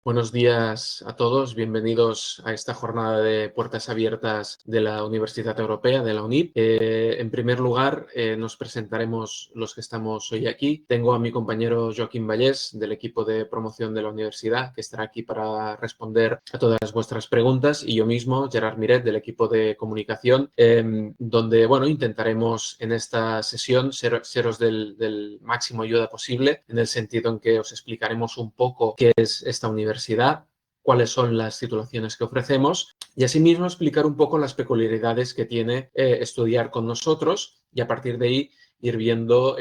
Buenos días a todos, bienvenidos a esta jornada de puertas abiertas de la Universidad Europea, de la UNIP. En primer lugar, nos presentaremos los que estamos hoy aquí. Tengo a mi compañero Joaquín Vallés, del equipo de promoción de la universidad, que estará aquí para responder a todas vuestras preguntas, y yo mismo, Gerard Miret, del equipo de comunicación, donde intentaremos en esta sesión seros del máximo ayuda posible, en el sentido en que os explicaremos un poco qué es esta universidad, cuáles son las titulaciones que ofrecemos y asimismo explicar un poco las peculiaridades que tiene estudiar con nosotros, y a partir de ahí ir viendo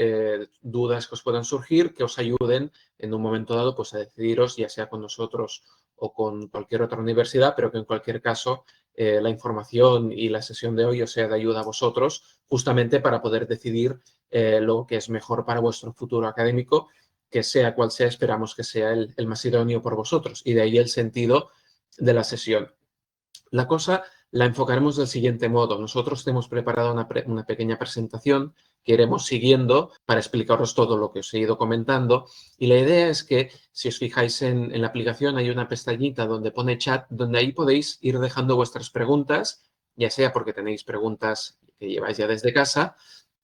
dudas que os puedan surgir, que os ayuden en un momento dado pues a decidiros, ya sea con nosotros o con cualquier otra universidad, pero que en cualquier caso la información y la sesión de hoy os sea de ayuda a vosotros, justamente para poder decidir lo que es mejor para vuestro futuro académico, que sea cual sea, esperamos que sea el más idóneo por vosotros, y de ahí el sentido de la sesión. La cosa la enfocaremos del siguiente modo. Nosotros hemos preparado una pequeña presentación que iremos siguiendo para explicaros todo lo que os he ido comentando, y la idea es que, si os fijáis en la aplicación, hay una pestañita donde pone chat, donde ahí podéis ir dejando vuestras preguntas, ya sea porque tenéis preguntas que lleváis ya desde casa,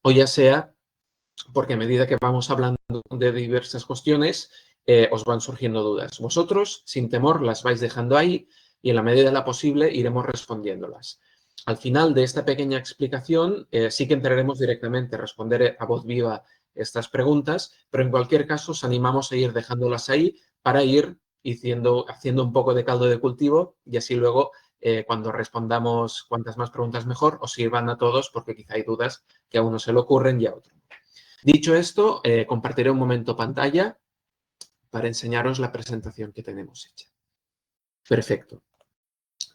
o ya sea porque a medida que vamos hablando de diversas cuestiones, os van surgiendo dudas. Vosotros, sin temor, las vais dejando ahí y en la medida de la posible iremos respondiéndolas. Al final de esta pequeña explicación, sí que entraremos directamente a responder a voz viva estas preguntas, pero en cualquier caso os animamos a ir dejándolas ahí para ir haciendo un poco de caldo de cultivo, y así luego, cuando respondamos cuantas más preguntas mejor, os sirvan a todos, porque quizá hay dudas que a uno se le ocurren y a otro. Dicho esto, compartiré un momento pantalla para enseñaros la presentación que tenemos hecha. Perfecto.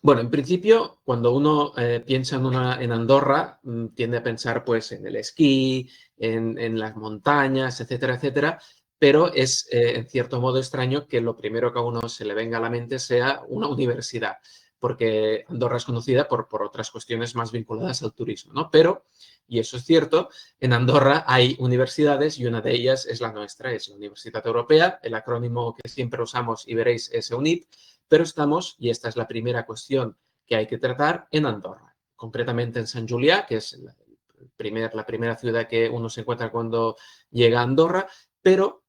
Bueno, en principio, cuando uno piensa en Andorra, tiende a pensar pues en el esquí, en las montañas, etcétera, etcétera, pero es en cierto modo extraño que lo primero que a uno se le venga a la mente sea una universidad, porque Andorra es conocida por otras cuestiones más vinculadas al turismo, ¿no? Pero, y eso es cierto, en Andorra hay universidades y una de ellas es la nuestra, es la Universidad Europea. El acrónimo que siempre usamos y veréis es EUNIP, pero estamos, y esta es la primera cuestión que hay que tratar, en Andorra, concretamente en Sant Julià, que es la primera ciudad que uno se encuentra cuando llega a Andorra, pero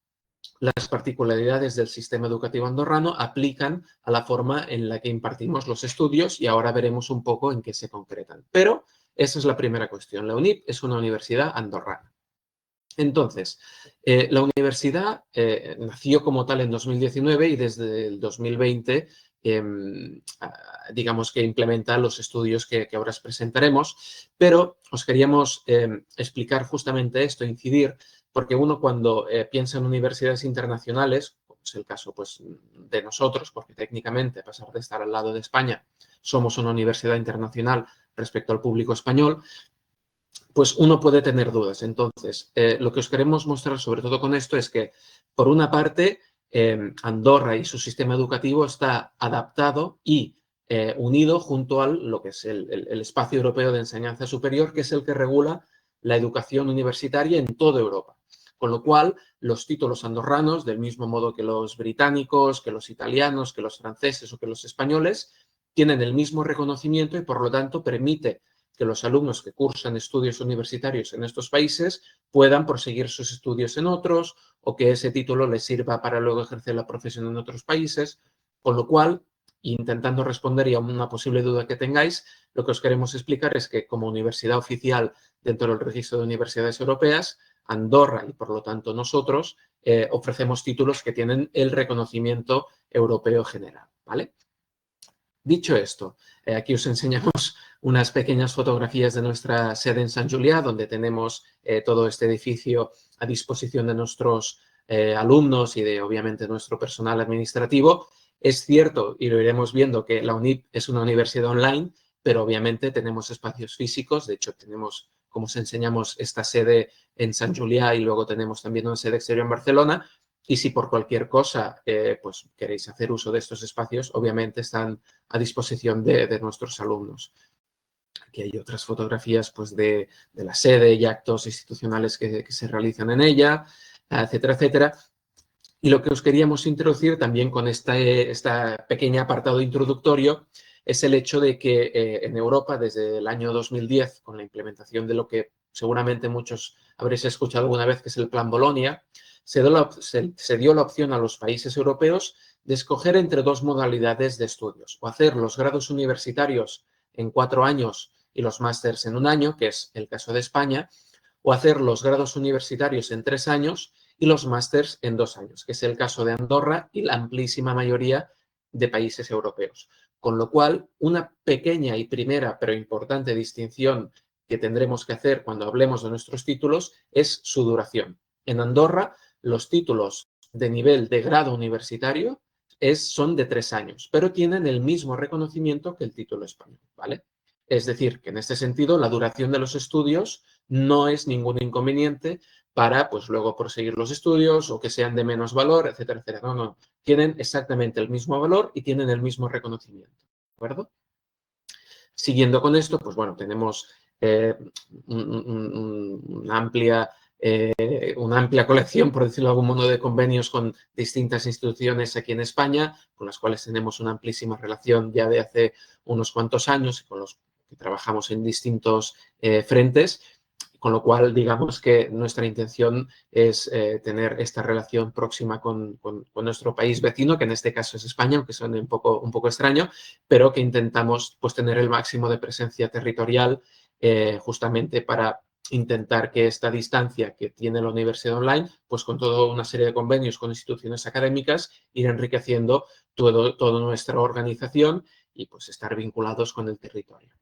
las particularidades del sistema educativo andorrano aplican a la forma en la que impartimos los estudios, y ahora veremos un poco en qué se concretan. Pero esa es la primera cuestión. La UNIP es una universidad andorrana. Entonces, la universidad nació como tal en 2019 y desde el 2020, digamos que implementa los estudios que ahora os presentaremos, pero os queríamos explicar justamente esto, incidir, porque uno cuando piensa en universidades internacionales, como es el caso pues, de nosotros, porque técnicamente, a pesar de estar al lado de España, somos una universidad internacional respecto al público español, pues uno puede tener dudas. Entonces, lo que os queremos mostrar sobre todo con esto es que, por una parte, Andorra y su sistema educativo está adaptado y unido junto a lo que es el espacio europeo de enseñanza superior, que es el que regula la educación universitaria en toda Europa. Con lo cual, los títulos andorranos, del mismo modo que los británicos, que los italianos, que los franceses o que los españoles, tienen el mismo reconocimiento y, por lo tanto, permite que los alumnos que cursan estudios universitarios en estos países puedan proseguir sus estudios en otros, o que ese título les sirva para luego ejercer la profesión en otros países. Con lo cual, intentando responder a una posible duda que tengáis, lo que os queremos explicar es que, como universidad oficial dentro del registro de universidades europeas, Andorra y por lo tanto nosotros ofrecemos títulos que tienen el reconocimiento europeo general, ¿vale? Dicho esto, aquí os enseñamos unas pequeñas fotografías de nuestra sede en Sant Julià, donde tenemos todo este edificio a disposición de nuestros alumnos y de, obviamente, nuestro personal administrativo. Es cierto, y lo iremos viendo, que la UNIP es una universidad online, pero obviamente tenemos espacios físicos. De hecho, tenemos, como os enseñamos, esta sede en Sant Julià y luego tenemos también una sede exterior en Barcelona. Y si por cualquier cosa pues queréis hacer uso de estos espacios, obviamente están a disposición de nuestros alumnos. Aquí hay otras fotografías pues, de la sede y actos institucionales que se realizan en ella, etcétera, etcétera. Y lo que os queríamos introducir también con este pequeño apartado introductorio es el hecho de que en Europa, desde el año 2010, con la implementación de lo que seguramente muchos habréis escuchado alguna vez, que es el Plan Bolonia, se dio la opción a los países europeos de escoger entre dos modalidades de estudios, o hacer los grados universitarios en 4 años y los másters en 1 año, que es el caso de España, o hacer los grados universitarios en 3 años y los másters en 2 años, que es el caso de Andorra y la amplísima mayoría de países europeos. Con lo cual, una pequeña y primera, pero importante distinción que tendremos que hacer cuando hablemos de nuestros títulos es su duración. En Andorra, los títulos de nivel de grado universitario son de 3 años, pero tienen el mismo reconocimiento que el título español, ¿vale? Es decir, que en este sentido la duración de los estudios no es ningún inconveniente para, pues, luego proseguir los estudios o que sean de menos valor, etcétera, etcétera. No, no. Tienen exactamente el mismo valor y tienen el mismo reconocimiento. ¿De acuerdo? Siguiendo con esto, pues bueno, tenemos eh, una amplia colección, por decirlo de algún modo, de convenios con distintas instituciones aquí en España, con las cuales tenemos una amplísima relación ya de hace unos cuantos años y con los que trabajamos en distintos frentes. Con lo cual, digamos que nuestra intención es tener esta relación próxima con nuestro país vecino, que en este caso es España, aunque suene un poco extraño, pero que intentamos, pues, tener el máximo de presencia territorial justamente para intentar que esta distancia que tiene la universidad online, pues con toda una serie de convenios con instituciones académicas, ir enriqueciendo toda nuestra organización y pues estar vinculados con el territorio.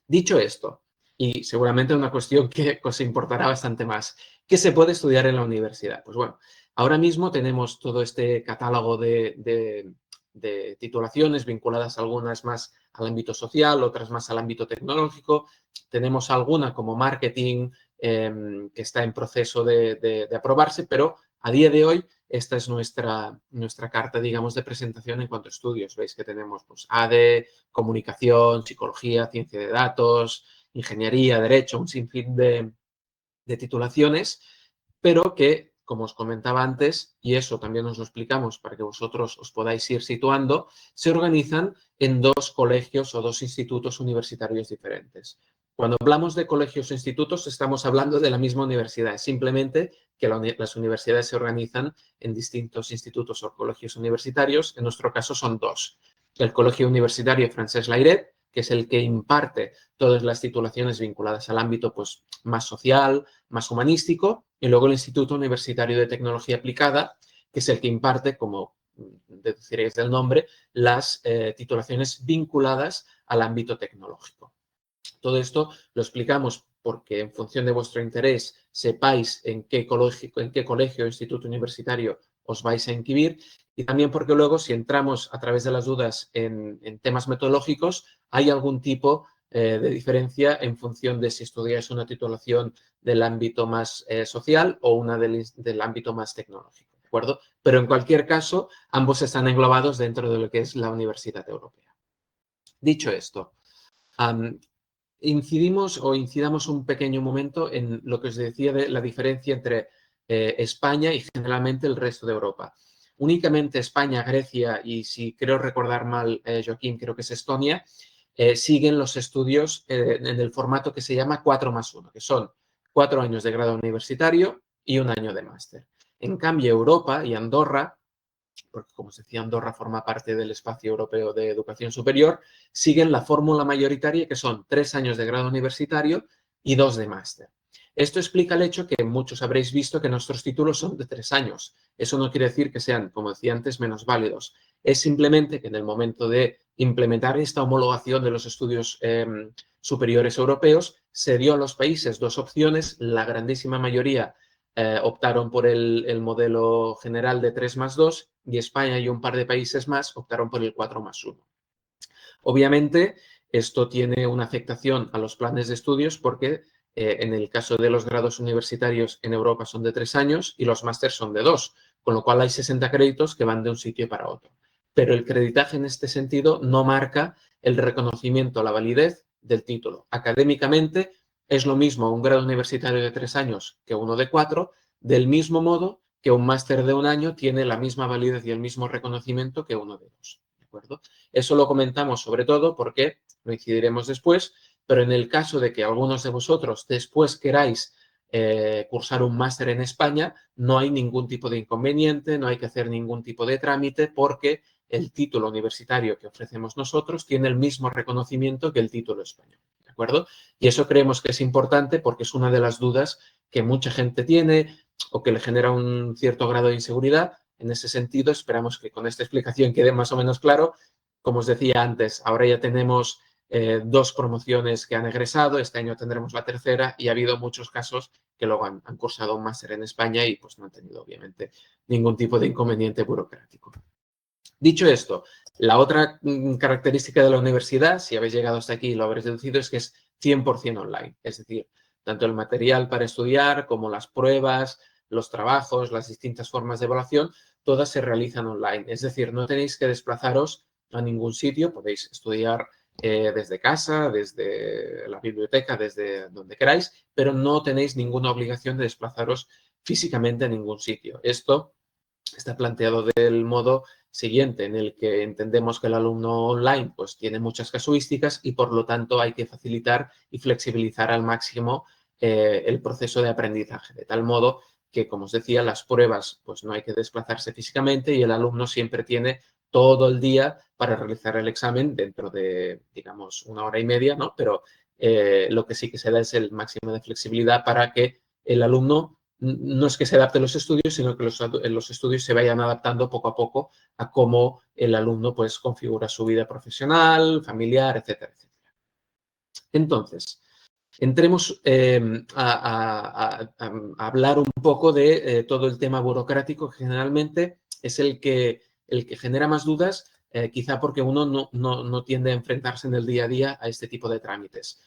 Dicho esto, y seguramente una cuestión que os importará bastante más, ¿qué se puede estudiar en la universidad? Pues bueno, ahora mismo tenemos todo este catálogo de titulaciones vinculadas algunas más al ámbito social, otras más al ámbito tecnológico. Tenemos alguna como marketing que está en proceso de aprobarse, pero a día de hoy esta es nuestra carta, digamos, de presentación en cuanto a estudios. Veis que tenemos pues, ADE, comunicación, psicología, ciencia de datos, ingeniería, derecho, un sinfín de titulaciones, pero que, como os comentaba antes, y eso también os lo explicamos para que vosotros os podáis ir situando, se organizan en 2 colegios o 2 institutos universitarios diferentes. Cuando hablamos de colegios o institutos, estamos hablando de la misma universidad, simplemente que las universidades se organizan en distintos institutos o colegios universitarios. En nuestro caso son 2. El Colegio Universitario Francesc Layret, que es el que imparte todas las titulaciones vinculadas al ámbito pues, más social, más humanístico, y luego el Instituto Universitario de Tecnología Aplicada, que es el que imparte, como deduciréis del nombre, las titulaciones vinculadas al ámbito tecnológico. Todo esto lo explicamos porque en función de vuestro interés sepáis en qué colegio o instituto universitario os vais a inscribir y también porque luego si entramos a través de las dudas en temas metodológicos hay algún tipo de diferencia en función de si estudiáis una titulación del ámbito más social o una del ámbito más tecnológico, ¿de acuerdo? Pero en cualquier caso, ambos están englobados dentro de lo que es la Universidad Europea. Dicho esto, incidamos un pequeño momento en lo que os decía de la diferencia entre España y generalmente el resto de Europa. Únicamente España, Grecia y, si creo recordar mal, Joaquín, creo que es Estonia, siguen los estudios en el formato que se llama 4+1, que son 4 años de grado universitario y 1 año de máster. En cambio, Europa y Andorra, porque como os decía, Andorra forma parte del espacio europeo de educación superior, siguen la fórmula mayoritaria que son 3 años de grado universitario y 2 de máster. Esto explica el hecho que muchos habréis visto que nuestros títulos son de 3 años. Eso no quiere decir que sean, como decía antes, menos válidos. Es simplemente que en el momento de implementar esta homologación de los estudios superiores europeos, se dio a los países 2 opciones, la grandísima mayoría optaron por el modelo general de 3+2 y España y un par de países más optaron por el 4+1. Obviamente, esto tiene una afectación a los planes de estudios porque en el caso de los grados universitarios en Europa son de 3 años y los másteres son de 2, con lo cual hay 60 créditos que van de un sitio para otro. Pero el creditaje en este sentido no marca el reconocimiento, la validez del título. Académicamente es lo mismo un grado universitario de 3 años que uno de 4, del mismo modo que un máster de 1 año tiene la misma validez y el mismo reconocimiento que uno de 2. ¿De acuerdo? Eso lo comentamos sobre todo porque lo incidiremos después, pero en el caso de que algunos de vosotros después queráis cursar un máster en España, no hay ningún tipo de inconveniente, no hay que hacer ningún tipo de trámite porque el título universitario que ofrecemos nosotros tiene el mismo reconocimiento que el título español. ¿De acuerdo? Y eso creemos que es importante porque es una de las dudas que mucha gente tiene o que le genera un cierto grado de inseguridad. En ese sentido, esperamos que con esta explicación quede más o menos claro. Como os decía antes, ahora ya tenemos 2 promociones que han egresado, este año tendremos la tercera y ha habido muchos casos que luego han cursado un máster en España y pues no han tenido obviamente ningún tipo de inconveniente burocrático. Dicho esto, la otra característica de la universidad, si habéis llegado hasta aquí y lo habréis deducido, es que es 100% online. Es decir, tanto el material para estudiar como las pruebas, los trabajos, las distintas formas de evaluación, todas se realizan online. Es decir, no tenéis que desplazaros a ningún sitio, podéis estudiar desde casa, desde la biblioteca, desde donde queráis, pero no tenéis ninguna obligación de desplazaros físicamente a ningún sitio. Esto está planteado del modo siguiente, en el que entendemos que el alumno online pues, tiene muchas casuísticas y, por lo tanto, hay que facilitar y flexibilizar al máximo el proceso de aprendizaje, de tal modo que, como os decía, las pruebas pues, no hay que desplazarse físicamente y el alumno siempre tiene todo el día para realizar el examen dentro de, digamos, 1 hora y media, ¿no? Pero lo que sí que se da es el máximo de flexibilidad para que el alumno no es que se adapte a los estudios, sino que los estudios se vayan adaptando poco a poco a cómo el alumno pues, configura su vida profesional, familiar, etcétera, etcétera. Entonces, entremos a hablar un poco de todo el tema burocrático, que generalmente es el que genera más dudas, quizá porque uno no tiende a enfrentarse en el día a día a este tipo de trámites.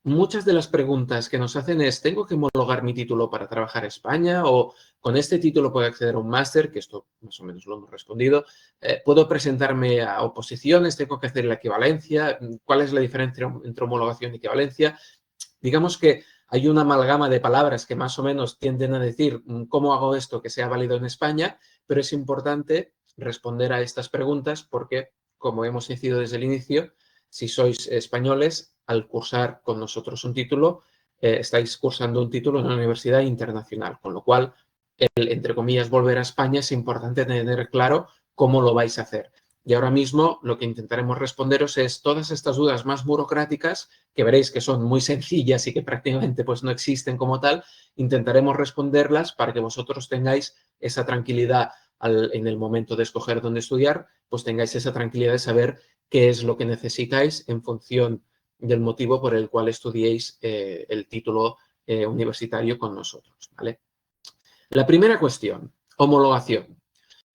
Muchas de las preguntas que nos hacen es, ¿tengo que homologar mi título para trabajar en España? ¿O con este título puedo acceder a un máster? Que esto más o menos lo hemos respondido. ¿Puedo presentarme a oposiciones? ¿Tengo que hacer la equivalencia? ¿Cuál es la diferencia entre homologación y equivalencia? Digamos que hay una amalgama de palabras que más o menos tienden a decir cómo hago esto que sea válido en España, pero es importante responder a estas preguntas porque, como hemos incidido desde el inicio, si sois españoles, al cursar con nosotros un título, estáis cursando un título en una universidad internacional, con lo cual, entre comillas, volver a España es importante tener claro cómo lo vais a hacer. Y ahora mismo lo que intentaremos responderos es todas estas dudas más burocráticas, que veréis que son muy sencillas y que prácticamente pues, no existen como tal, intentaremos responderlas para que vosotros tengáis esa tranquilidad en el momento de escoger dónde estudiar, pues tengáis esa tranquilidad de saber qué es lo que necesitáis en función del motivo por el cual estudiéis el título universitario con nosotros, ¿vale? La primera cuestión, homologación.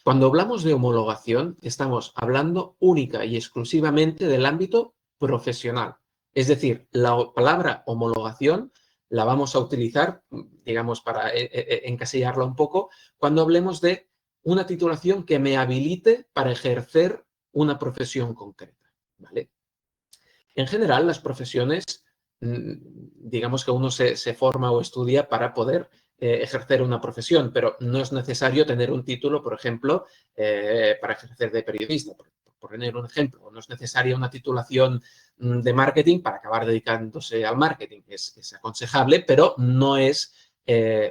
Cuando hablamos de homologación, estamos hablando única y exclusivamente del ámbito profesional. Es decir, la palabra homologación la vamos a utilizar, digamos, para encasillarla un poco, cuando hablemos de una titulación que me habilite para ejercer una profesión concreta, ¿vale? En general, las profesiones, digamos que uno se forma o estudia para poder ejercer una profesión, pero no es necesario tener un título, por ejemplo, para ejercer de periodista, por poner un ejemplo. No es necesaria una titulación de marketing para acabar dedicándose al marketing. Es aconsejable, pero no es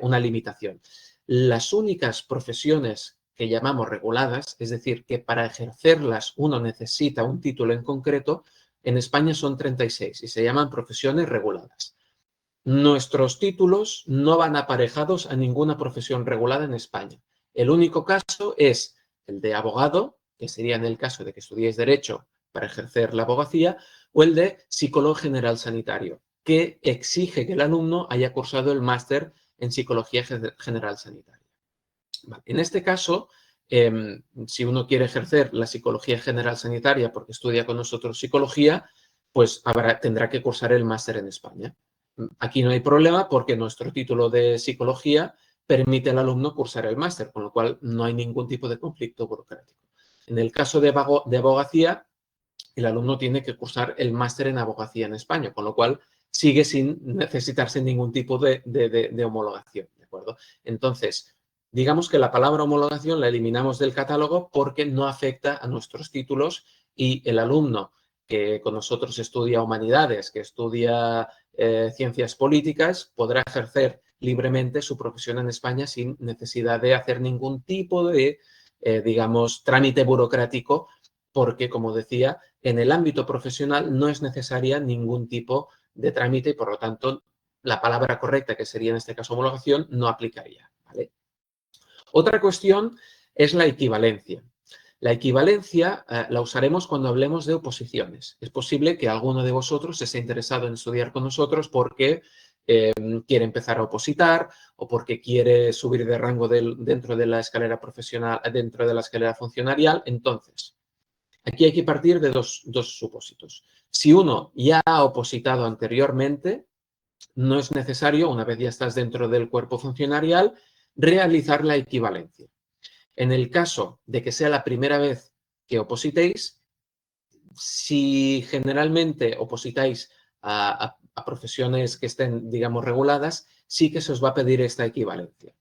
una limitación. Las únicas profesiones que llamamos reguladas, es decir, que para ejercerlas uno necesita un título en concreto, en España son 36 y se llaman profesiones reguladas. Nuestros títulos no van aparejados a ninguna profesión regulada en España. El único caso es el de abogado, que sería en el caso de que estudiéis Derecho para ejercer la abogacía, o el de psicólogo general sanitario, que exige que el alumno haya cursado el máster en Psicología General Sanitaria. Vale. En este caso, si uno quiere ejercer la Psicología General Sanitaria porque estudia con nosotros psicología, pues tendrá que cursar el máster en España. Aquí no hay problema porque nuestro título de psicología permite al alumno cursar el máster, con lo cual no hay ningún tipo de conflicto burocrático. En el caso de abogacía, el alumno tiene que cursar el máster en abogacía en España, con lo cual sigue sin necesitarse ningún tipo de homologación, ¿de acuerdo? Entonces, digamos que la palabra homologación la eliminamos del catálogo porque no afecta a nuestros títulos y el alumno que con nosotros estudia humanidades, que estudia ciencias políticas, podrá ejercer libremente su profesión en España sin necesidad de hacer ningún tipo de, digamos, trámite burocrático, porque, como decía, en el ámbito profesional no es necesaria ningún tipo de trámite y, por lo tanto, la palabra correcta, que sería en este caso homologación, no aplicaría, ¿vale? Otra cuestión es la equivalencia. La equivalencia la usaremos cuando hablemos de oposiciones. Es posible que alguno de vosotros esté interesado en estudiar con nosotros porque quiere empezar a opositar o porque quiere subir de rango dentro de la escalera profesional, dentro de la escalera funcionarial. Entonces, aquí hay que partir de dos supósitos. Si uno ya ha opositado anteriormente, no es necesario, una vez ya estás dentro del cuerpo funcionarial, realizar la equivalencia. En el caso de que sea la primera vez que opositéis, si generalmente opositáis a profesiones que estén, digamos, reguladas, sí que se os va a pedir esta equivalencia.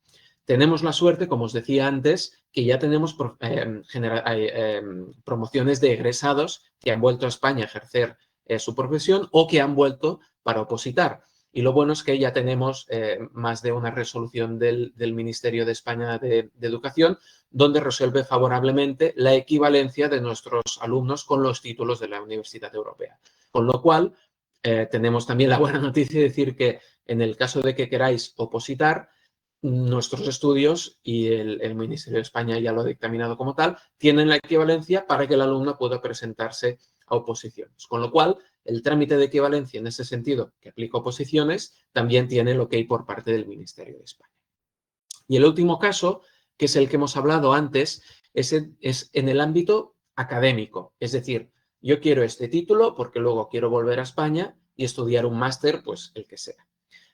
Tenemos la suerte, como os decía antes, que ya tenemos promociones de egresados que han vuelto a España a ejercer su profesión o que han vuelto para opositar. Y lo bueno es que ya tenemos más de una resolución del Ministerio de España de Educación donde resuelve favorablemente la equivalencia de nuestros alumnos con los títulos de la Universidad Europea. Con lo cual, tenemos también la buena noticia de decir que en el caso de que queráis opositar, nuestros estudios y el Ministerio de España ya lo ha dictaminado como tal, tienen la equivalencia para que el alumno pueda presentarse a oposiciones. Con lo cual, el trámite de equivalencia en ese sentido que aplica oposiciones también tiene el ok por parte del Ministerio de España. Y el último caso, que es el que hemos hablado antes, es en el ámbito académico. Es decir, yo quiero este título porque luego quiero volver a España y estudiar un máster, pues el que sea.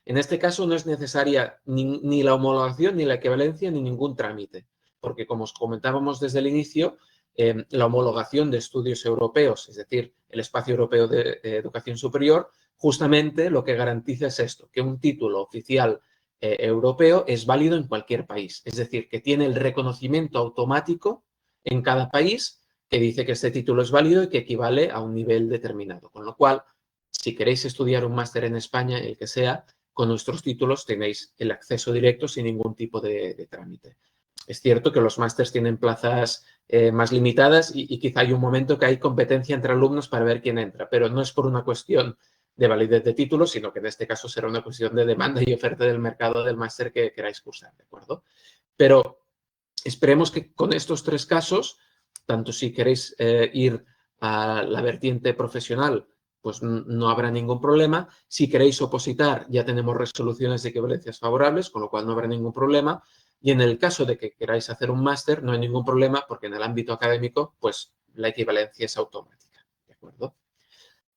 En este caso no es necesaria ni la homologación, ni la equivalencia, ni ningún trámite, porque como os comentábamos desde el inicio, la homologación de estudios europeos, es decir, el espacio europeo de educación superior, justamente lo que garantiza es esto, que un título oficial europeo es válido en cualquier país, es decir, que tiene el reconocimiento automático en cada país que dice que este título es válido y que equivale a un nivel determinado, con lo cual, si queréis estudiar un máster en España, el que sea, con nuestros títulos tenéis el acceso directo sin ningún tipo de trámite. Es cierto que los másters tienen plazas más limitadas y quizá hay un momento que hay competencia entre alumnos para ver quién entra, pero no es por una cuestión de validez de títulos, sino que en este caso será una cuestión de demanda y oferta del mercado del máster que queráis cursar, ¿de acuerdo? Pero esperemos que con estos tres casos, tanto si queréis ir a la vertiente profesional, pues no habrá ningún problema. Si queréis opositar, ya tenemos resoluciones de equivalencias favorables, con lo cual no habrá ningún problema. Y en el caso de que queráis hacer un máster, no hay ningún problema, porque en el ámbito académico, pues la equivalencia es automática, ¿de acuerdo?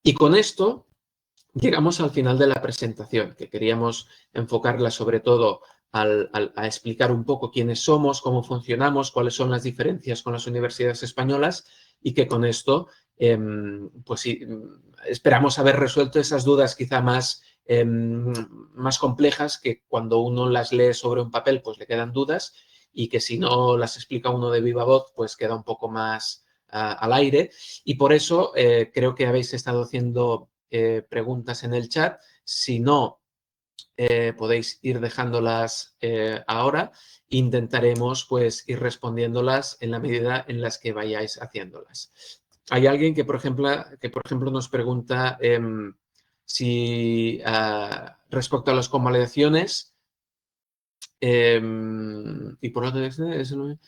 Y con esto llegamos al final de la presentación, que queríamos enfocarla sobre todo a explicar un poco quiénes somos, cómo funcionamos, cuáles son las diferencias con las universidades españolas y que con esto, pues sí, esperamos haber resuelto esas dudas quizá más complejas que cuando uno las lee sobre un papel pues le quedan dudas y que si no las explica uno de viva voz pues queda un poco más al aire y por eso creo que habéis estado haciendo preguntas en el chat. Si no, podéis ir dejándolas ahora. Intentaremos pues ir respondiéndolas en la medida en las que vayáis haciéndolas. Hay alguien que, por ejemplo nos pregunta si respecto a las convalidaciones y por lo tanto,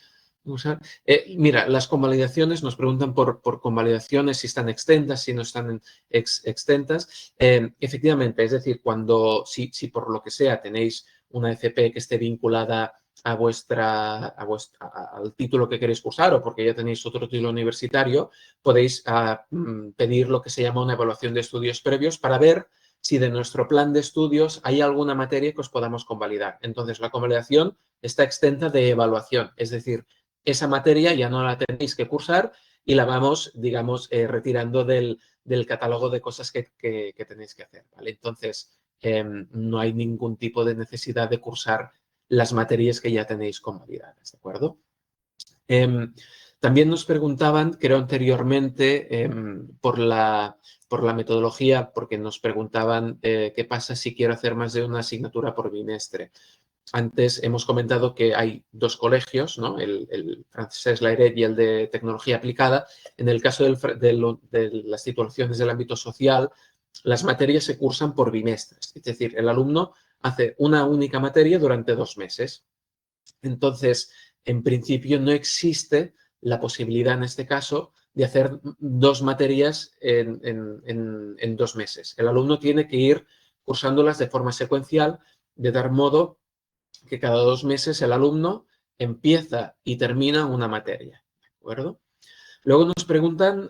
mira, las convalidaciones, nos preguntan por convalidaciones, si están extentas, si no están extentas. Efectivamente, es decir, si por lo que sea tenéis una FP que esté vinculada al título que queréis cursar o porque ya tenéis otro título universitario, podéis pedir lo que se llama una evaluación de estudios previos para ver si de nuestro plan de estudios hay alguna materia que os podamos convalidar. Entonces, la convalidación está exenta de evaluación, es decir, esa materia ya no la tenéis que cursar y la vamos, digamos, retirando del catálogo de cosas que tenéis que hacer, ¿vale? Entonces, no hay ningún tipo de necesidad de cursar las materias que ya tenéis convalidadas, ¿de acuerdo? También nos preguntaban, creo anteriormente, por la metodología, porque nos preguntaban qué pasa si quiero hacer más de una asignatura por bimestre. Antes hemos comentado que hay dos colegios, ¿no? El Francesc Layret y el de Tecnología Aplicada. En el caso de las titulaciones del ámbito social, las materias se cursan por bimestres. Es decir, el alumno hace una única materia durante 2 meses. Entonces, en principio no existe la posibilidad en este caso de hacer 2 materias en 2 meses. El alumno tiene que ir cursándolas de forma secuencial, de tal modo que cada 2 meses el alumno empieza y termina una materia, ¿de acuerdo? Luego nos preguntan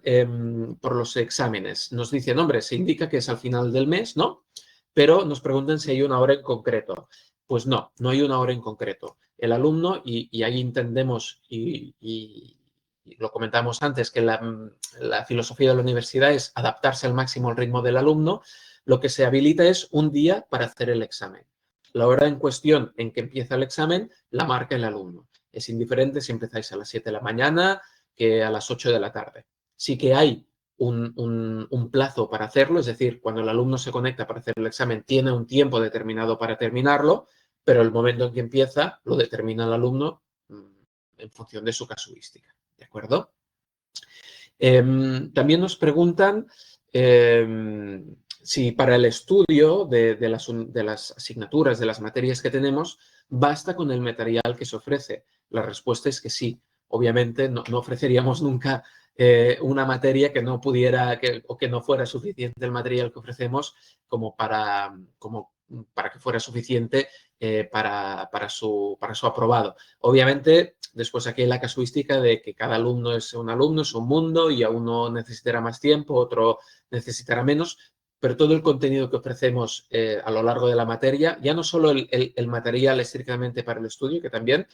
por los exámenes. Nos dicen, hombre, se indica que es al final del mes, ¿no? Pero nos preguntan si hay una hora en concreto. Pues no, no hay una hora en concreto. El alumno, y ahí entendemos y lo comentamos antes, que la filosofía de la universidad es adaptarse al máximo al ritmo del alumno, lo que se habilita es un día para hacer el examen. La hora en cuestión en que empieza el examen la marca el alumno. Es indiferente si empezáis a las 7 de la mañana, que a las 8 de la tarde. Sí que hay un plazo para hacerlo, es decir, cuando el alumno se conecta para hacer el examen tiene un tiempo determinado para terminarlo, pero el momento en que empieza lo determina el alumno en función de su casuística, ¿de acuerdo? También nos preguntan si para el estudio de las asignaturas, de las materias que tenemos, basta con el material que se ofrece. La respuesta es que sí. Obviamente no ofreceríamos nunca una materia que no pudiera o que no fuera suficiente el material que ofrecemos como para que fuera suficiente para su aprobado. Obviamente, después aquí hay la casuística de que cada alumno, es un mundo y a uno necesitará más tiempo, otro necesitará menos, pero todo el contenido que ofrecemos a lo largo de la materia, ya no solo el material estrictamente para el estudio, que también,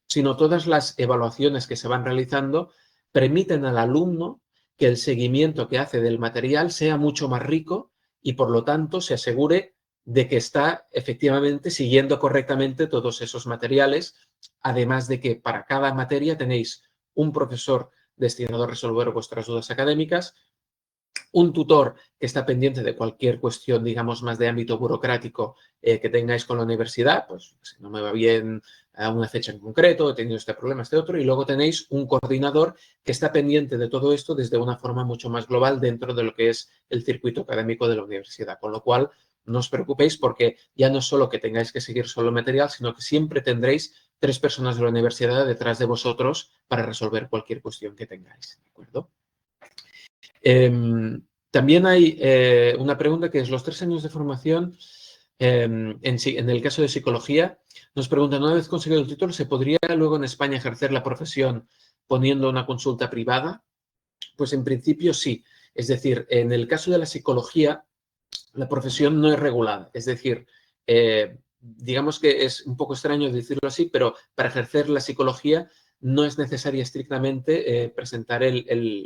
sino todas las evaluaciones que se van realizando permiten al alumno que el seguimiento que hace del material sea mucho más rico y, por lo tanto, se asegure de que está efectivamente siguiendo correctamente todos esos materiales, además de que para cada materia tenéis un profesor destinado a resolver vuestras dudas académicas, un tutor que está pendiente de cualquier cuestión, digamos, más de ámbito burocrático que tengáis con la universidad, pues si no me va bien a una fecha en concreto, he tenido este problema, este otro, y luego tenéis un coordinador que está pendiente de todo esto desde una forma mucho más global dentro de lo que es el circuito académico de la universidad, con lo cual no os preocupéis porque ya no es solo que tengáis que seguir solo material, sino que siempre tendréis 3 personas de la universidad detrás de vosotros para resolver cualquier cuestión que tengáis, ¿de acuerdo? También hay una pregunta que es los 3 años de formación, en el caso de psicología, nos preguntan, una vez conseguido el título, ¿se podría luego en España ejercer la profesión poniendo una consulta privada? Pues en principio sí. Es decir, en el caso de la psicología, la profesión no es regulada. Es decir, digamos que es un poco extraño decirlo así, pero para ejercer la psicología no es necesario estrictamente presentar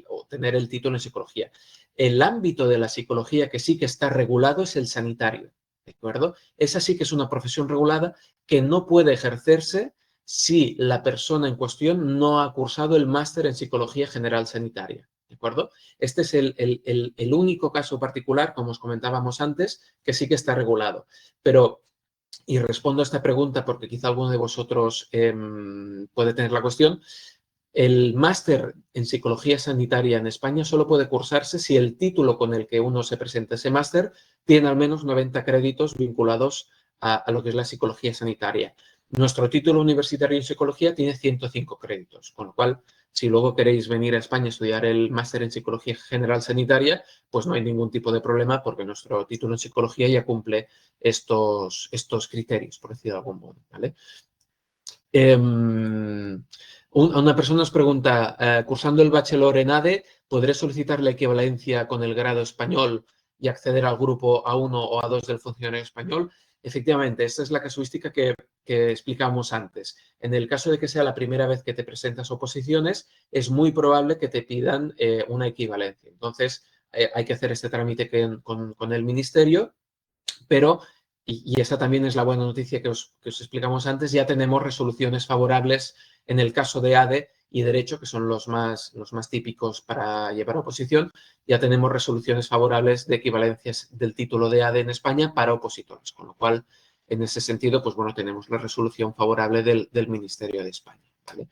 o tener el título en psicología. El ámbito de la psicología que sí que está regulado es el sanitario, ¿de acuerdo? Esa sí que es una profesión regulada que no puede ejercerse si la persona en cuestión no ha cursado el máster en psicología general sanitaria, ¿de acuerdo? Este es el único caso particular, como os comentábamos antes, que sí que está regulado. Pero, y respondo a esta pregunta porque quizá alguno de vosotros puede tener la cuestión, el máster en psicología sanitaria en España solo puede cursarse si el título con el que uno se presenta ese máster tiene al menos 90 créditos vinculados a lo que es la psicología sanitaria. Nuestro título universitario en psicología tiene 105 créditos, con lo cual, si luego queréis venir a España a estudiar el máster en psicología general sanitaria, pues no hay ningún tipo de problema porque nuestro título en psicología ya cumple estos criterios, por decirlo de algún modo, ¿vale? Una persona nos pregunta, cursando el bachelor en ADE, ¿podré solicitar la equivalencia con el grado español y acceder al grupo A1 o A2 del funcionario español? Efectivamente, esta es la casuística que explicamos antes. En el caso de que sea la primera vez que te presentas oposiciones, es muy probable que te pidan una equivalencia. Entonces, hay que hacer este trámite con el ministerio, pero y esa también es la buena noticia que os explicamos antes, ya tenemos resoluciones favorables en el caso de ADE y Derecho, que son los más típicos para llevar oposición. Ya tenemos resoluciones favorables de equivalencias del título de ADE en España para opositores, con lo cual, en ese sentido, pues bueno, tenemos la resolución favorable del Ministerio de España, ¿vale?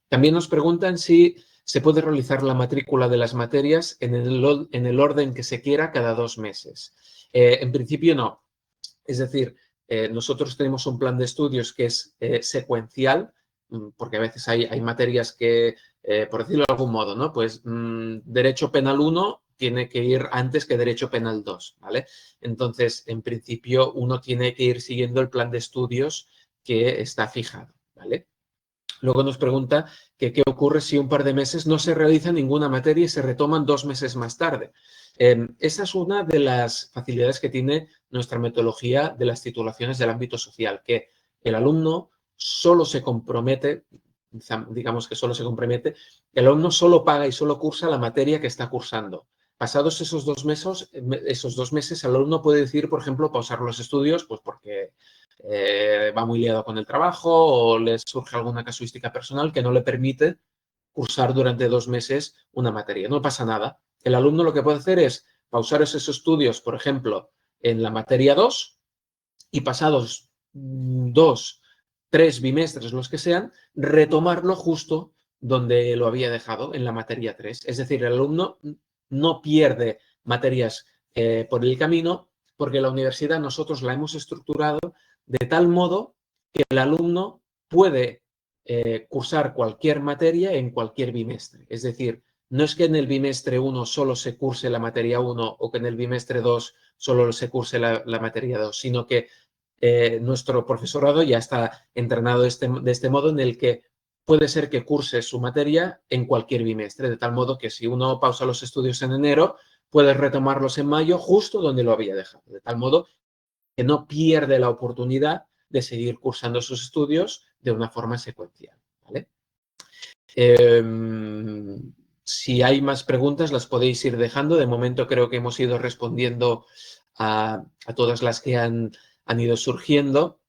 También nos preguntan si se puede realizar la matrícula de las materias en el orden que se quiera cada 2 meses. En principio, no. Es decir, nosotros tenemos un plan de estudios que es secuencial, porque a veces hay materias que, por decirlo de algún modo, ¿no? Pues Derecho Penal 1 tiene que ir antes que Derecho Penal 2, ¿vale? Entonces, en principio, uno tiene que ir siguiendo el plan de estudios que está fijado, ¿vale? Luego nos pregunta que qué ocurre si un par de meses no se realiza ninguna materia y se retoman 2 meses más tarde. Esa es una de las facilidades que tiene nuestra metodología de las titulaciones del ámbito social, que el alumno solo se compromete, digamos que solo se compromete, el alumno solo paga y solo cursa la materia que está cursando. Pasados esos 2 meses, el alumno puede decidir, por ejemplo, pausar los estudios, pues porque va muy liado con el trabajo o le surge alguna casuística personal que no le permite cursar durante 2 meses una materia. No pasa nada. El alumno lo que puede hacer es pausar esos estudios, por ejemplo, en la materia 2 y pasados 2, 3 bimestres, los que sean, retomarlo justo donde lo había dejado, en la materia 3. Es decir, el alumno no pierde materias por el camino porque la universidad nosotros la hemos estructurado de tal modo que el alumno puede cursar cualquier materia en cualquier bimestre. Es decir, no es que en el bimestre 1 solo se curse la materia 1 o que en el bimestre 2 solo se curse la materia 2, sino que nuestro profesorado ya está entrenado de este modo en el que puede ser que curse su materia en cualquier bimestre, de tal modo que si uno pausa los estudios en enero, puede retomarlos en mayo justo donde lo había dejado, de tal modo que no pierde la oportunidad de seguir cursando sus estudios de una forma secuencial, ¿vale? Si hay más preguntas, las podéis ir dejando. De momento creo que hemos ido respondiendo a todas las que han ido surgiendo.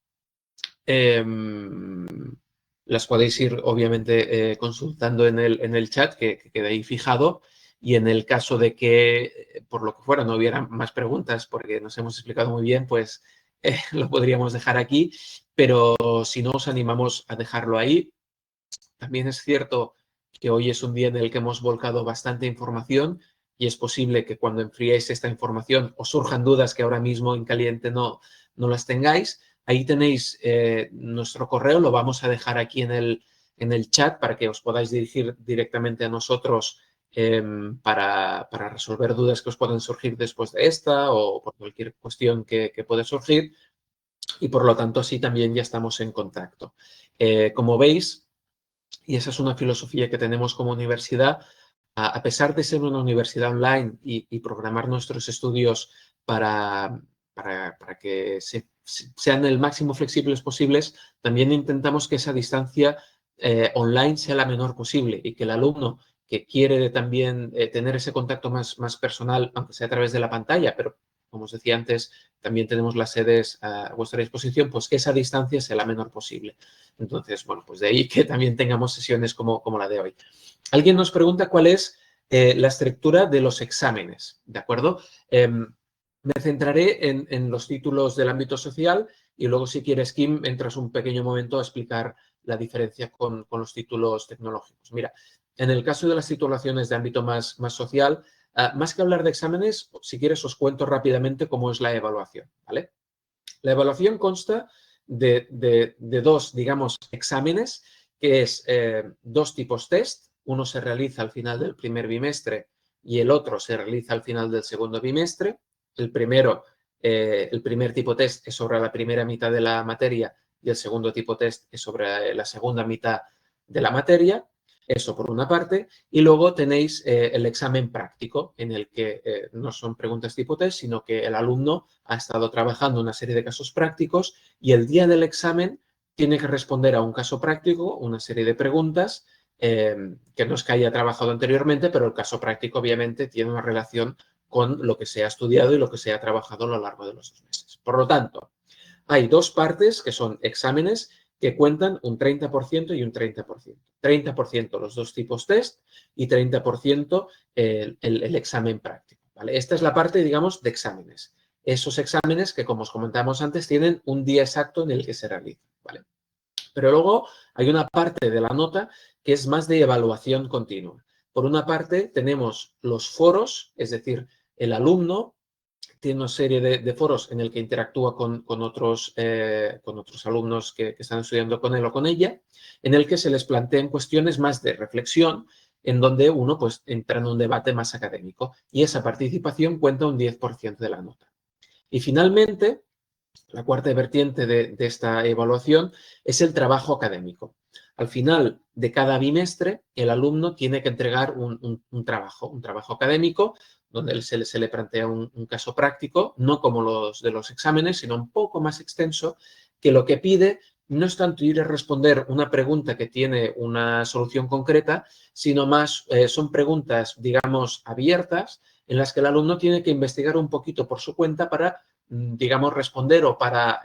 Las podéis ir, obviamente, consultando en el chat, que queda ahí fijado. Y en el caso de que, por lo que fuera, no hubiera más preguntas, porque nos hemos explicado muy bien, pues lo podríamos dejar aquí. Pero si no, os animamos a dejarlo ahí. También es cierto que hoy es un día en el que hemos volcado bastante información y es posible que cuando enfriéis esta información os surjan dudas que ahora mismo en caliente no las tengáis. Ahí tenéis nuestro correo, lo vamos a dejar aquí en el chat para que os podáis dirigir directamente a nosotros para resolver dudas que os puedan surgir después de esta o por cualquier cuestión que puede surgir. Y por lo tanto, así también ya estamos en contacto. Como veis, y esa es una filosofía que tenemos como universidad, a pesar de ser una universidad online y programar nuestros estudios para que sean el máximo flexibles posibles, también intentamos que esa distancia online sea la menor posible y que el alumno que quiere también tener ese contacto más personal, aunque sea a través de la pantalla, pero como os decía antes, también tenemos las sedes a vuestra disposición, pues que esa distancia sea la menor posible. Entonces, bueno, pues de ahí que también tengamos sesiones como la de hoy. Alguien nos pregunta cuál es la estructura de los exámenes, ¿de acuerdo? Me centraré en los títulos del ámbito social y luego, si quieres, Kim, entras un pequeño momento a explicar la diferencia con los títulos tecnológicos. Mira, en el caso de las titulaciones de ámbito más social, más que hablar de exámenes, si quieres os cuento rápidamente cómo es la evaluación, ¿vale? La evaluación consta de dos, digamos, exámenes, que es 2 tipos test. Uno se realiza al final del primer bimestre y el otro se realiza al final del segundo bimestre. El primer tipo test es sobre la primera mitad de la materia y el segundo tipo test es sobre la segunda mitad de la materia. Eso por una parte. Y luego tenéis el examen práctico, en el que no son preguntas tipo test, sino que el alumno ha estado trabajando una serie de casos prácticos y el día del examen tiene que responder a un caso práctico, una serie de preguntas, que no es que haya trabajado anteriormente, pero el caso práctico obviamente tiene una relación con lo que se ha estudiado y lo que se ha trabajado a lo largo de los 2 meses. Por lo tanto, hay dos partes que son exámenes que cuentan un 30% y un 30%. 30% los dos tipos test y 30% el examen práctico, ¿vale? Esta es la parte, digamos, de exámenes. Esos exámenes que, como os comentamos antes, tienen un día exacto en el que se realizan, ¿vale? Pero luego hay una parte de la nota que es más de evaluación continua. Por una parte, tenemos los foros, es decir, el alumno tiene una serie de foros en el que interactúa con otros alumnos que están estudiando con él o con ella, en el que se les plantean cuestiones más de reflexión, en donde uno pues, entra en un debate más académico y esa participación cuenta un 10% de la nota. Y finalmente, la cuarta vertiente de esta evaluación es el trabajo académico. Al final de cada bimestre, el alumno tiene que entregar un trabajo académico, donde se le plantea un caso práctico, no como los de los exámenes, sino un poco más extenso, que lo que pide no es tanto ir a responder una pregunta que tiene una solución concreta, sino más son preguntas, digamos, abiertas, en las que el alumno tiene que investigar un poquito por su cuenta para, digamos, responder o para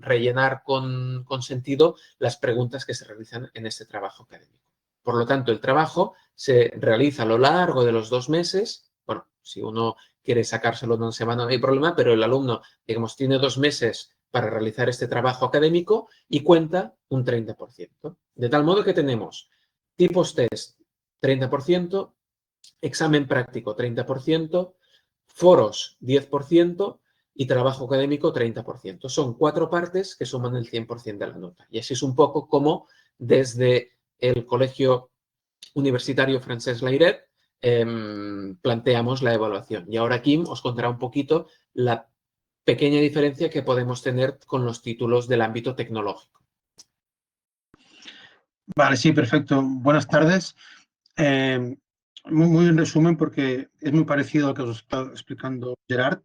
rellenar con sentido las preguntas que se realizan en este trabajo académico. Por lo tanto, el trabajo se realiza a lo largo de los 2 meses. Bueno, si uno quiere sacárselo en una semana no hay problema, pero el alumno, digamos, tiene 2 meses para realizar este trabajo académico y cuenta un 30%. De tal modo que tenemos tipos test 30%, examen práctico 30%, foros 10% y trabajo académico 30%. Son 4 partes que suman el 100% de la nota. Y así es un poco como desde el Colegio Universitario Francesc Layret planteamos la evaluación. Y ahora Kim os contará un poquito la pequeña diferencia que podemos tener con los títulos del ámbito tecnológico. Vale, sí, perfecto. Buenas tardes. Muy en resumen, porque es muy parecido a lo que os está explicando Gerard.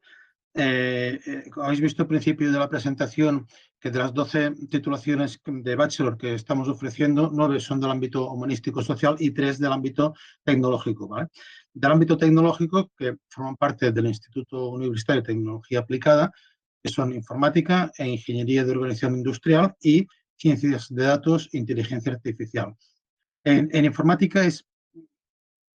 Habéis visto al principio de la presentación que de las 12 titulaciones de bachelor que estamos ofreciendo, 9 son del ámbito humanístico-social y 3 del ámbito tecnológico, ¿vale? Del ámbito tecnológico, que forman parte del Instituto Universitario de Tecnología Aplicada, que son informática e ingeniería de organización industrial y ciencias de datos e inteligencia artificial. En informática es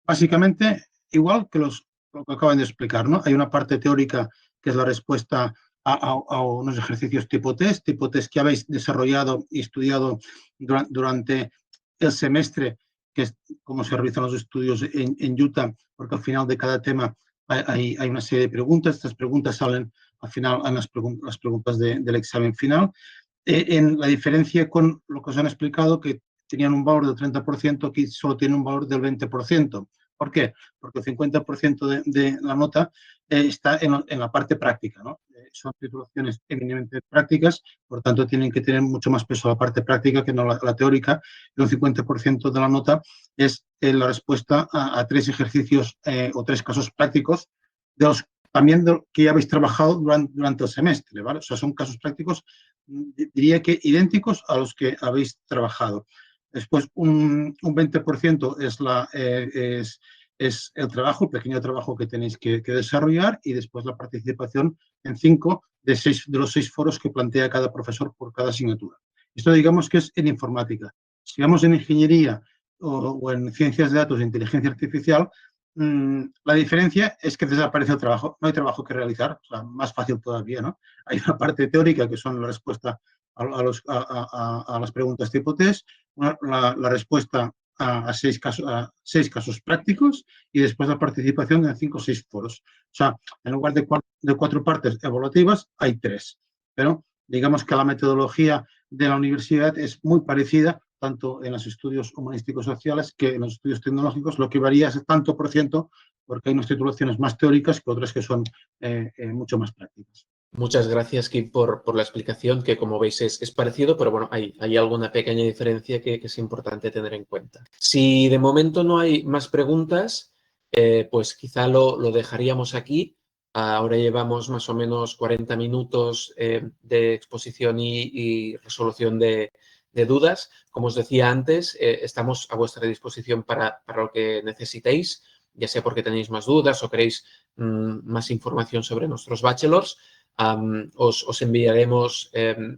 básicamente igual que lo que acaban de explicar, ¿no? Hay una parte teórica que es la respuesta a unos ejercicios tipo test que habéis desarrollado y estudiado durante el semestre, que es cómo se realizan los estudios en Utah, porque al final de cada tema hay una serie de preguntas. Estas preguntas salen al final en las preguntas del examen final. En la diferencia con lo que os han explicado, que tenían un valor del 30%, aquí solo tienen un valor del 20%. ¿Por qué? Porque el 50% de la nota está en la parte práctica, ¿no? Son titulaciones eminentemente prácticas, por tanto tienen que tener mucho más peso la parte práctica que no la teórica, y un 50% de la nota es la respuesta a 3 ejercicios o 3 casos prácticos, de los también que ya habéis trabajado durante el semestre, ¿vale? O sea, son casos prácticos, diría que idénticos a los que habéis trabajado. Después, un 20% es el trabajo, el pequeño trabajo que tenéis que desarrollar, y después la participación en 5 de los 6 foros que plantea cada profesor por cada asignatura. Esto digamos que es en informática. Si vamos en ingeniería o en ciencias de datos e inteligencia artificial, la diferencia es que desaparece el trabajo. No hay trabajo que realizar, o sea, más fácil todavía, ¿no? Hay una parte teórica que son la respuesta a las preguntas tipo test, la respuesta a 6 casos prácticos, y después la participación en 5 o 6 foros. O sea, en lugar de 4 partes evaluativas, hay 3. Pero digamos que la metodología de la universidad es muy parecida tanto en los estudios humanísticos sociales que en los estudios tecnológicos. Lo que varía es tanto por ciento, porque hay unas titulaciones más teóricas que otras que son mucho más prácticas. Muchas gracias, Kim, por la explicación, que como veis es parecido, pero bueno, hay alguna pequeña diferencia que es importante tener en cuenta. Si de momento no hay más preguntas, pues quizá lo dejaríamos aquí. Ahora llevamos más o menos 40 minutos de exposición y resolución de dudas. Como os decía antes, estamos a vuestra disposición para lo que necesitéis, ya sea porque tenéis más dudas o queréis más información sobre nuestros bachelors. Os enviaremos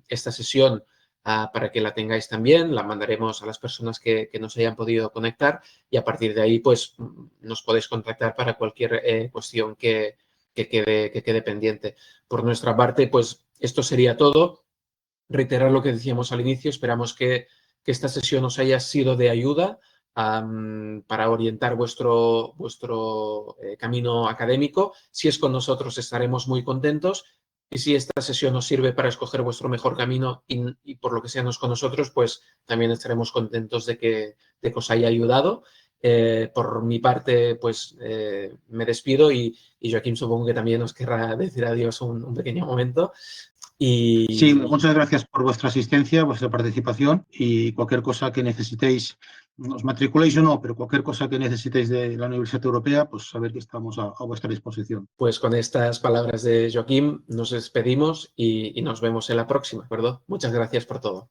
esta sesión para que la tengáis también, la mandaremos a las personas que no se hayan podido conectar y a partir de ahí pues nos podéis contactar para cualquier cuestión que quede pendiente. Por nuestra parte, pues esto sería todo. Reiterar lo que decíamos al inicio, esperamos que esta sesión os haya sido de ayuda para orientar vuestro camino académico. Si es con nosotros, estaremos muy contentos. Y si esta sesión os sirve para escoger vuestro mejor camino y por lo que sea no es con nosotros, pues también estaremos contentos de que os haya ayudado. Por mi parte, pues me despido y Joaquim supongo que también os querrá decir adiós un pequeño momento. Sí, muchas gracias por vuestra asistencia, vuestra participación y cualquier cosa que necesitéis, os matriculéis o no, pero cualquier cosa que necesitéis de la Universidad Europea, pues saber que estamos a vuestra disposición. Pues con estas palabras de Joaquim nos despedimos y nos vemos en la próxima, ¿de acuerdo? Muchas gracias por todo.